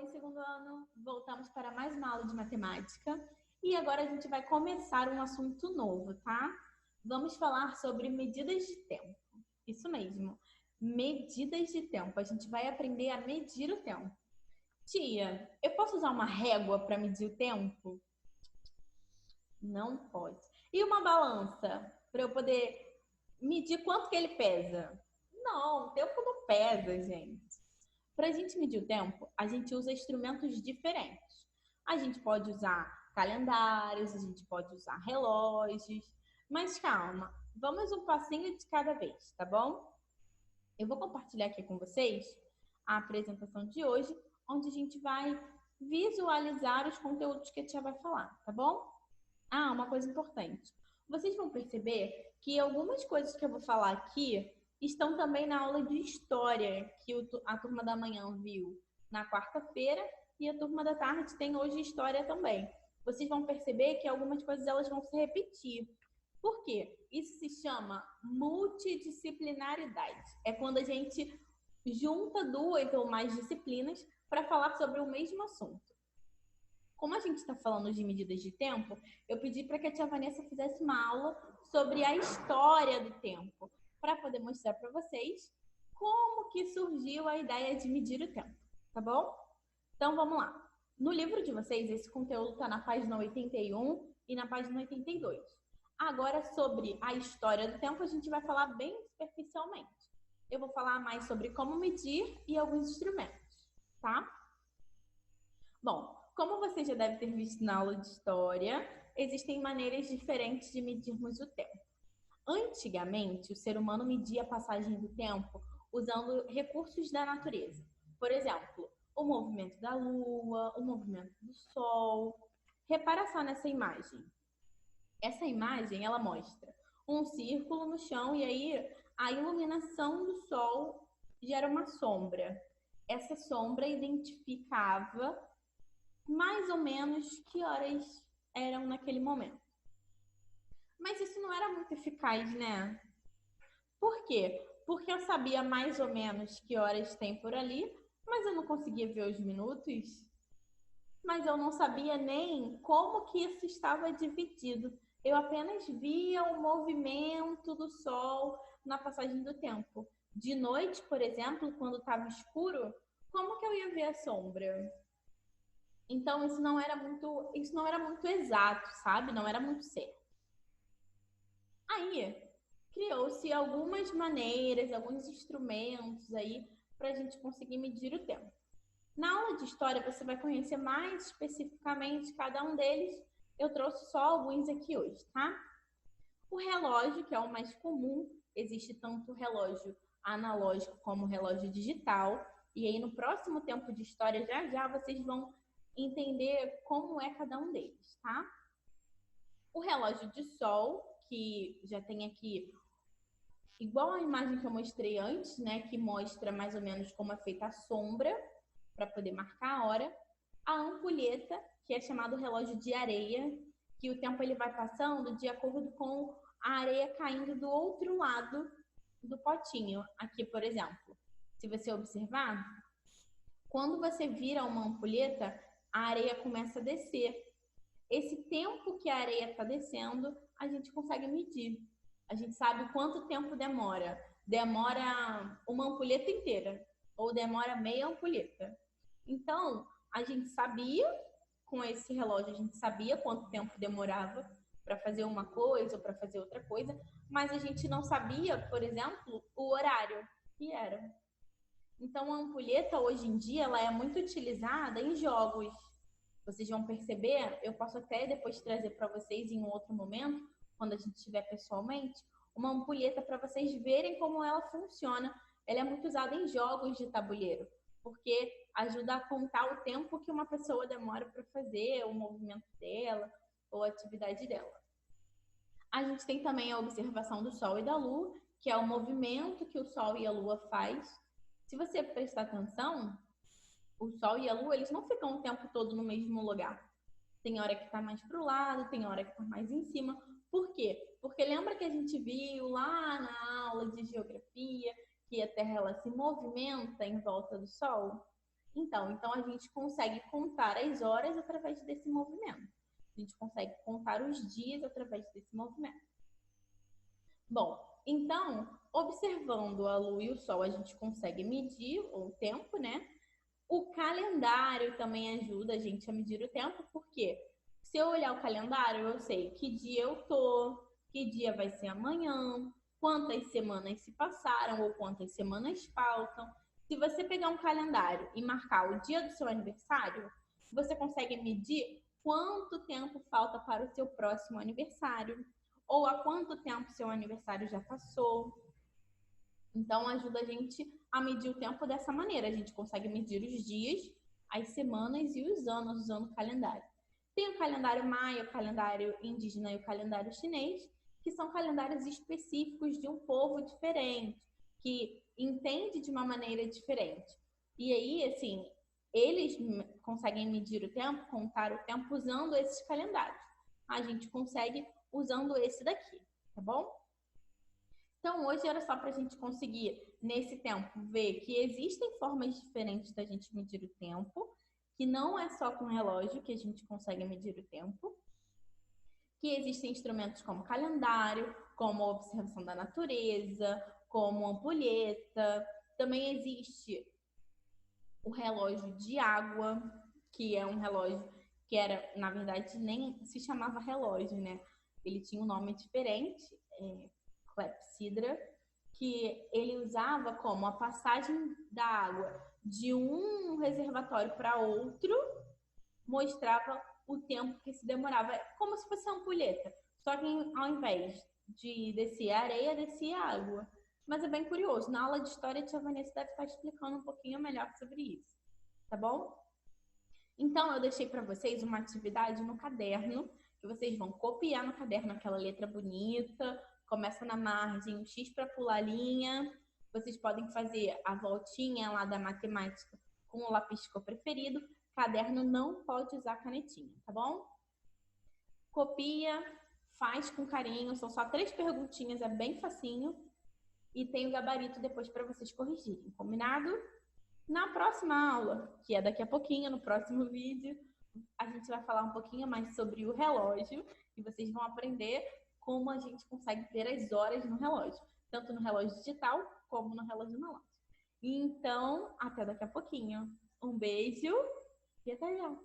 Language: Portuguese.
Oi, segundo ano, voltamos para mais uma aula de matemática e agora a gente vai começar um assunto novo, tá? Vamos falar sobre medidas de tempo. Isso mesmo, medidas de tempo. A gente vai aprender a medir o tempo. Tia, eu posso usar uma régua para medir o tempo? Não pode. E uma balança para eu poder medir quanto que ele pesa? Não, o tempo não pesa, gente. Para a gente medir o tempo, a gente usa instrumentos diferentes. A gente pode usar calendários, a gente pode usar relógios, mas calma, vamos um passinho de cada vez, tá bom? Eu vou compartilhar aqui com vocês a apresentação de hoje, onde a gente vai visualizar os conteúdos que a tia vai falar, tá bom? Ah, uma coisa importante. Vocês vão perceber que algumas coisas que eu vou falar aqui estão também na aula de história que a turma da manhã viu na quarta-feira e a turma da tarde tem hoje história também. Vocês vão perceber que algumas coisas elas vão se repetir. Por quê? Isso se chama multidisciplinaridade. É quando a gente junta duas ou mais disciplinas para falar sobre o mesmo assunto. Como a gente está falando de medidas de tempo, eu pedi para que a tia Vanessa fizesse uma aula sobre a história do tempo, para poder mostrar para vocês como que surgiu a ideia de medir o tempo, tá bom? Então vamos lá. No livro de vocês, esse conteúdo está na página 81 e na página 82. Agora, sobre a história do tempo, a gente vai falar bem superficialmente. Eu vou falar mais sobre como medir e alguns instrumentos, tá? Bom, como você já deve ter visto na aula de história, existem maneiras diferentes de medirmos o tempo. Antigamente, o ser humano media a passagem do tempo usando recursos da natureza. Por exemplo, o movimento da lua, o movimento do sol. Repara só nessa imagem. Essa imagem, ela mostra um círculo no chão e aí a iluminação do sol gera uma sombra. Essa sombra identificava mais ou menos que horas eram naquele momento. Mas isso não era muito eficaz, né? Por quê? Porque eu sabia mais ou menos que horas tem por ali, mas eu não conseguia ver os minutos. Mas eu não sabia nem como que isso estava dividido. Eu apenas via o movimento do sol na passagem do tempo. De noite, por exemplo, quando estava escuro, como que eu ia ver a sombra? Então, isso não era muito exato, sabe? Não era muito certo. Aí, criou-se algumas maneiras, alguns instrumentos aí para a gente conseguir medir o tempo. Na aula de história, você vai conhecer mais especificamente cada um deles. Eu trouxe só alguns aqui hoje, tá? O relógio, que é o mais comum, existe tanto o relógio analógico como o relógio digital. E aí, no próximo tempo de história, já vocês vão entender como é cada um deles, tá? O relógio de sol, que já tem aqui, igual a imagem que eu mostrei antes, né? Que mostra mais ou menos como é feita a sombra, para poder marcar a hora. A ampulheta, que é chamado relógio de areia, que o tempo ele vai passando de acordo com a areia caindo do outro lado do potinho. Aqui, por exemplo, se você observar, quando você vira uma ampulheta, a areia começa a descer. Esse tempo que a areia está descendo, a gente consegue medir. A gente sabe quanto tempo demora. Demora uma ampulheta inteira ou demora meia ampulheta. Então, a gente sabia, com esse relógio, a gente sabia quanto tempo demorava para fazer uma coisa ou para fazer outra coisa, mas a gente não sabia, por exemplo, o horário que era. Então, a ampulheta, hoje em dia, ela é muito utilizada em jogos. Vocês vão perceber, eu posso até depois trazer para vocês em um outro momento, quando a gente estiver pessoalmente, uma ampulheta para vocês verem como ela funciona. Ela é muito usada em jogos de tabuleiro, porque ajuda a contar o tempo que uma pessoa demora para fazer o movimento dela ou a atividade dela. A gente tem também a observação do Sol e da Lua, que é o movimento que o Sol e a Lua faz. Se você prestar atenção, o Sol e a Lua, eles não ficam o tempo todo no mesmo lugar. Tem hora que está mais para o lado, tem hora que está mais em cima. Por quê? Porque lembra que a gente viu lá na aula de geografia que a Terra ela se movimenta em volta do Sol? Então a gente consegue contar as horas através desse movimento. A gente consegue contar os dias através desse movimento. Bom, então, observando a lua e o sol, a gente consegue medir o tempo, né? O calendário também ajuda a gente a medir o tempo, porque se eu olhar o calendário, eu sei que dia eu tô, que dia vai ser amanhã, quantas semanas se passaram ou quantas semanas faltam. Se você pegar um calendário e marcar o dia do seu aniversário, você consegue medir quanto tempo falta para o seu próximo aniversário, ou há quanto tempo seu aniversário já passou. Então, ajuda a gente a medir o tempo dessa maneira. A gente consegue medir os dias, as semanas e os anos usando o calendário. Tem o calendário maia, o calendário indígena e o calendário chinês, que são calendários específicos de um povo diferente, que entende de uma maneira diferente. E aí, assim, eles conseguem medir o tempo, contar o tempo usando esses calendários. A gente consegue usando esse daqui, tá bom? Então, hoje era só para a gente conseguir, nesse tempo, ver que existem formas diferentes da gente medir o tempo, que não é só com relógio que a gente consegue medir o tempo, que existem instrumentos como calendário, como observação da natureza, como ampulheta. Também existe o relógio de água, que é um relógio que era, na verdade, nem se chamava relógio, né? Ele tinha um nome diferente, clepsidra, que ele usava como a passagem da água de um reservatório para outro, mostrava o tempo que se demorava, como se fosse uma ampulheta, só que ao invés de descer areia, descia água. Mas é bem curioso, na aula de história a tia Vanessa deve estar explicando um pouquinho melhor sobre isso, tá bom? Então eu deixei para vocês uma atividade no caderno, que vocês vão copiar no caderno aquela letra bonita, começa na margem, o X para pular a linha. Vocês podem fazer a voltinha lá da matemática com o lápis de cor preferido. Caderno não pode usar canetinha, tá bom? Copia, faz com carinho, são só 3 perguntinhas, é bem facinho. E tem o gabarito depois para vocês corrigirem, combinado? Na próxima aula, que é daqui a pouquinho, no próximo vídeo, a gente vai falar um pouquinho mais sobre o relógio e vocês vão aprender como a gente consegue ver as horas no relógio, tanto no relógio digital como no relógio analógico. Então, até daqui a pouquinho. Um beijo e até já!